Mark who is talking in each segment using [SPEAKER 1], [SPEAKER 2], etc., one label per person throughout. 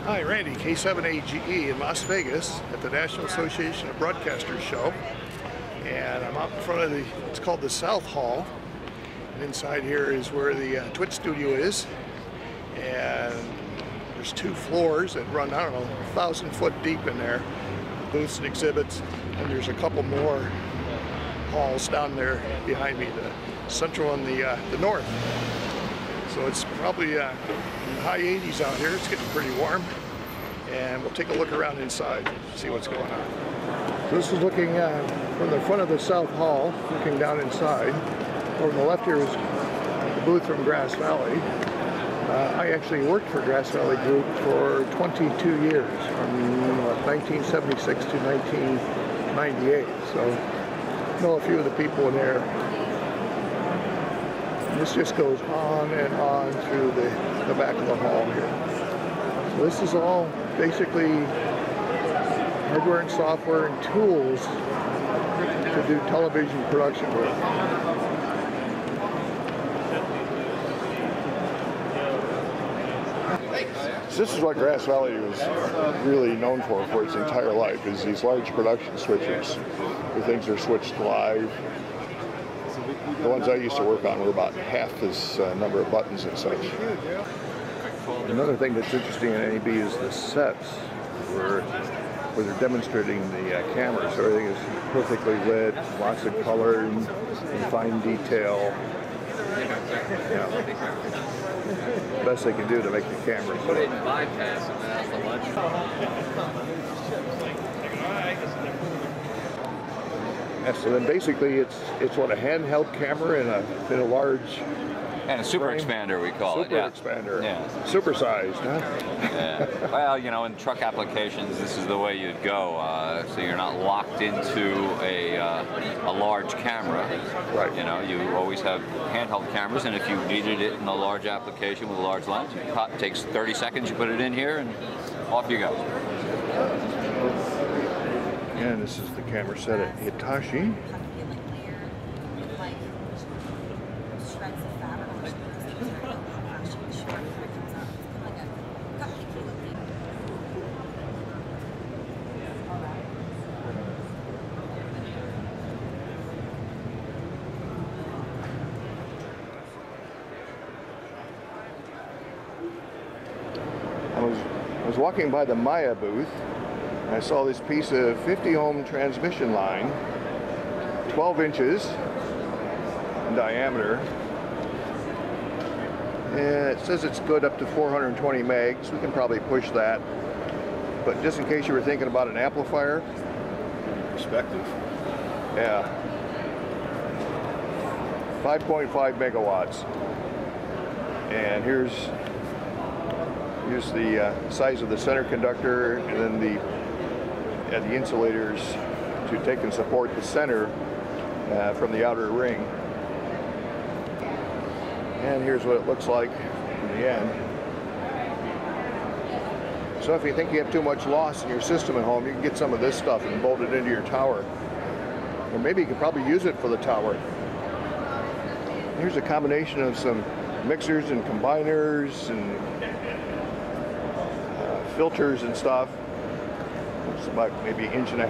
[SPEAKER 1] Hi, Randy, K7AGE in Las Vegas at the National Association of Broadcasters show. And I'm out in front of it's called the South Hall. And inside here is where the Twitch studio is. And there's 2 floors that run, I don't know, 1,000 foot deep in there. Booths and exhibits. And there's a couple more halls down there behind me, the central and the north. So it's probably in the high 80s out here. It's getting pretty warm. And we'll take a look around inside, see what's going on. So this is looking from the front of the South Hall, looking down inside. Over on the left here is the booth from Grass Valley. I actually worked for Grass Valley Group for 22 years, from 1976 to 1998. So I know a few of the people in there. This just goes on and on through the back of the hall here. So this is all basically hardware and software and tools to do television production work. So this is what Grass Valley was really known for its entire life, is these large production switchers where things are switched live. The ones I used to work on were about half this number of buttons and such. Another thing that's interesting in NAB is the sets where they're demonstrating the cameras. So everything is perfectly lit, lots of color and fine detail. Yeah. Best they can do to make the cameras.
[SPEAKER 2] But they bypass them after lunch.
[SPEAKER 1] Yeah, so then basically it's what, a handheld camera in a large
[SPEAKER 2] and a super frame? Expander, we call it. Yeah.
[SPEAKER 1] Super expander.
[SPEAKER 2] Yeah.
[SPEAKER 1] Supersized, huh?
[SPEAKER 2] Yeah. Well, you know, in truck applications, this is the way you'd go. So you're not locked into a large camera.
[SPEAKER 1] Right.
[SPEAKER 2] You know, you always have handheld cameras, and if you needed it in a large application with a large lens, it takes 30 seconds, you put it in here, and off you go.
[SPEAKER 1] And this is the camera set at Hitachi. I was walking by the Maya booth. I saw this piece of 50 ohm transmission line, 12 inches in diameter. And it says it's good up to 420 megs. We can probably push that. But just in case you were thinking about an amplifier.
[SPEAKER 3] Perspective.
[SPEAKER 1] Yeah. 5.5 megawatts. And here's the size of the center conductor, and then the insulators to take and support the center from the outer ring. And here's what it looks like in the end. So if you think you have too much loss in your system at home, you can get some of this stuff and bolt it into your tower. Or maybe you could probably use it for the tower. Here's a combination of some mixers and combiners and filters and stuff. It's about maybe 1.5 inches.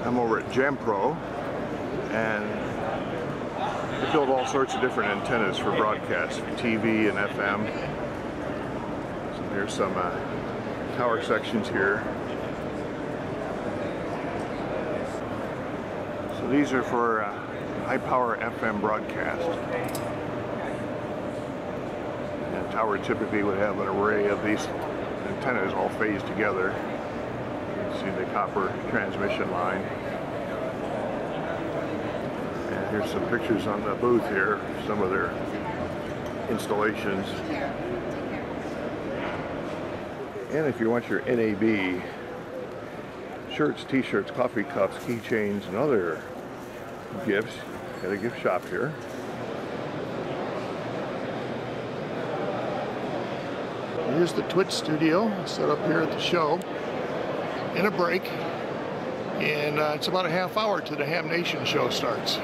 [SPEAKER 1] I'm over at Jam Pro, and they build all sorts of different antennas for broadcast, for TV and FM. So there's some tower sections here. So these are for high power FM broadcast. Tower typically would have an array of these antennas all phased together. You can see the copper transmission line. And here's some pictures on the booth here, some of their installations. And if you want your NAB shirts, t-shirts, coffee cups, keychains, and other gifts, got a gift shop here. Here's the Twitch studio set up here at the show in a break, and it's about a half hour to the Ham Nation show starts.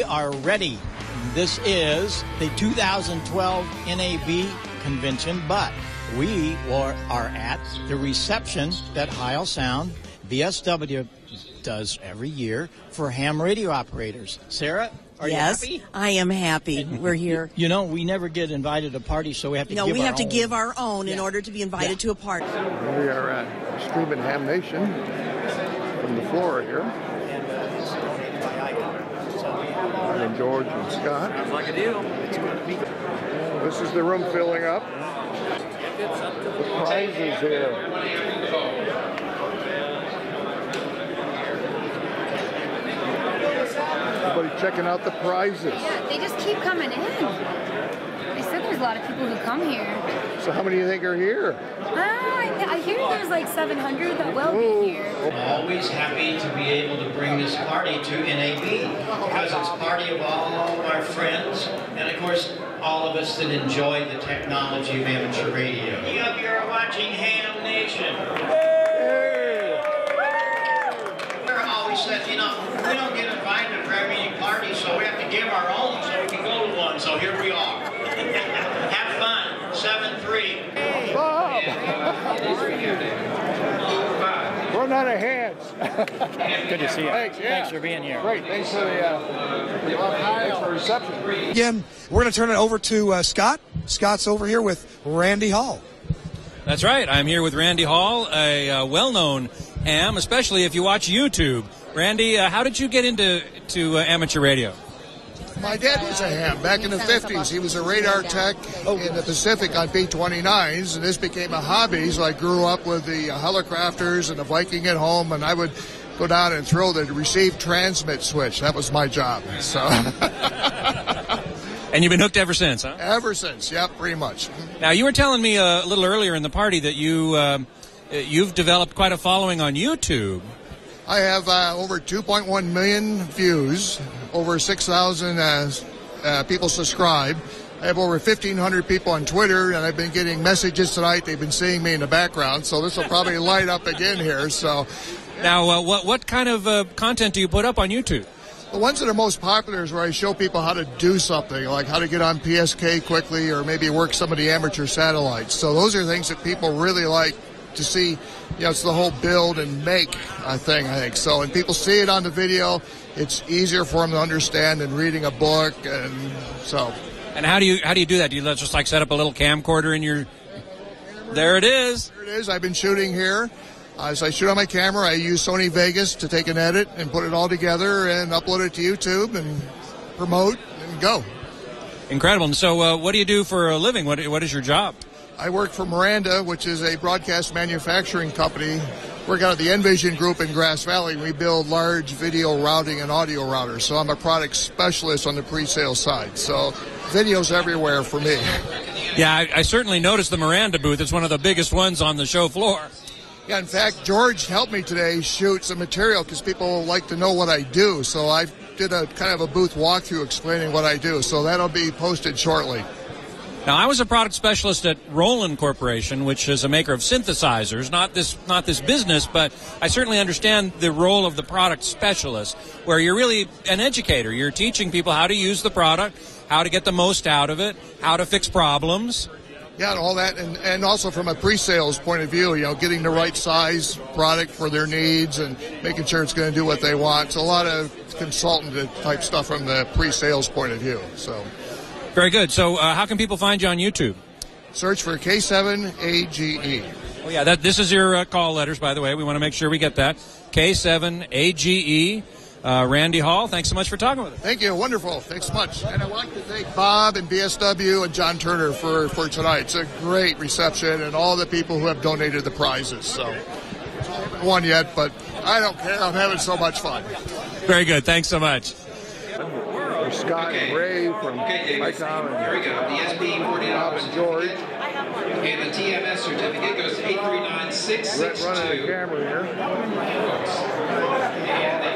[SPEAKER 4] are ready. This is the 2012 NAB convention, but we are at the reception that Heil Sound BSW does every year for ham radio operators. Sarah, are you happy?
[SPEAKER 5] Yes, I am happy. We're here.
[SPEAKER 4] You know, we never get invited to parties, so we have to
[SPEAKER 5] No,
[SPEAKER 4] give
[SPEAKER 5] we
[SPEAKER 4] our
[SPEAKER 5] have to
[SPEAKER 4] own.
[SPEAKER 5] give our own in order to be invited to a party.
[SPEAKER 1] We are streaming Ham Nation from the floor here. And George and Scott.
[SPEAKER 6] Sounds like a deal.
[SPEAKER 1] This is the room filling up. The prizes here. Everybody checking out the prizes.
[SPEAKER 7] Yeah, they just keep coming in. They said there's a lot of people who come here.
[SPEAKER 1] So how many do you think are here?
[SPEAKER 7] I hear there's like 700 that will be here.
[SPEAKER 8] Always happy to be able to bring this party to NAB because it's a party of all our friends and of course all of us that enjoy the technology of amateur radio. You're watching Ham Nation. We're always said, you know, we don't get invited to very many parties, so we have to give our own so we can go to one. So here we are. Have fun. 7-3.
[SPEAKER 1] Bob! Run out of hands.
[SPEAKER 6] Good to see you.
[SPEAKER 1] Thanks, yeah.
[SPEAKER 6] Thanks for being here.
[SPEAKER 1] Great. Thanks for the reception.
[SPEAKER 9] Again, we're going to turn it over to Scott. Scott's over here with Randy Hall.
[SPEAKER 10] That's right. I'm here with Randy Hall, a well-known ham, especially if you watch YouTube. Randy, how did you get into amateur radio?
[SPEAKER 1] My dad was a ham back in the 50s. He was a radar tech in the Pacific on B-29s, and this became a hobby. So I grew up with the Helicrafters and the Viking at home, and I would go down and throw the receive transmit switch. That was my job. So.
[SPEAKER 10] And you've been hooked ever since, huh?
[SPEAKER 1] Ever since, yeah, pretty much.
[SPEAKER 10] Now, you were telling me a little earlier in the party that you've developed quite a following on YouTube.
[SPEAKER 1] I have over 2.1 million views, over 6,000 people subscribe. I have over 1,500 people on Twitter, and I've been getting messages tonight. They've been seeing me in the background, so this will probably light up again here. So,
[SPEAKER 10] now, what kind of content do you put up on YouTube?
[SPEAKER 1] The ones that are most popular is where I show people how to do something, like how to get on PSK quickly or maybe work some of the amateur satellites. So those are things that people really like to see. You know, it's the whole build and make thing, I think. So when people see it on the video, it's easier for them to understand than reading a book. And so.
[SPEAKER 10] And how do you do that? Do you just like set up a little camcorder in your? There it is.
[SPEAKER 1] There it is. I've been shooting here. As I shoot on my camera, I use Sony Vegas to take an edit and put it all together and upload it to YouTube and promote and go.
[SPEAKER 10] Incredible. And so what do you do for a living? What is your job?
[SPEAKER 1] I work for Miranda, which is a broadcast manufacturing company. Work out of the Envision Group in Grass Valley. We build large video routing and audio routers. So I'm a product specialist on the pre-sale side. So video's everywhere for me.
[SPEAKER 10] Yeah, I certainly noticed the Miranda booth. It's one of the biggest ones on the show floor.
[SPEAKER 1] Yeah, in fact, George helped me today shoot some material because people like to know what I do. So I did a kind of a booth walkthrough explaining what I do. So that'll be posted shortly.
[SPEAKER 10] Now, I was a product specialist at Roland Corporation, which is a maker of synthesizers, not this business, but I certainly understand the role of the product specialist, where you're really an educator. You're teaching people how to use the product, how to get the most out of it, how to fix problems.
[SPEAKER 1] Yeah, and all that, and also from a pre-sales point of view, you know, getting the right size product for their needs and making sure it's going to do what they want. So a lot of consultant type stuff from the pre-sales point of view. So
[SPEAKER 10] very good. So how can people find you on YouTube?
[SPEAKER 1] Search for K7AGE.
[SPEAKER 10] Oh yeah, this is your call letters, by the way. We want to make sure we get that. K7AGE. Randy Hall, thanks so much for talking with us.
[SPEAKER 1] Thank you. Wonderful. Thanks so much. And I want to thank Bob and BSW and John Turner for tonight. It's a great reception and all the people who have donated the prizes. So, I haven't won yet, but I don't care. I'm having so much fun.
[SPEAKER 10] Very good. Thanks so much.
[SPEAKER 1] For Scott and Ray from Icon and
[SPEAKER 8] Here we go. The SP40
[SPEAKER 1] Bob and George.
[SPEAKER 8] And the TMS certificate goes to 839662.
[SPEAKER 1] Running the camera here.
[SPEAKER 8] And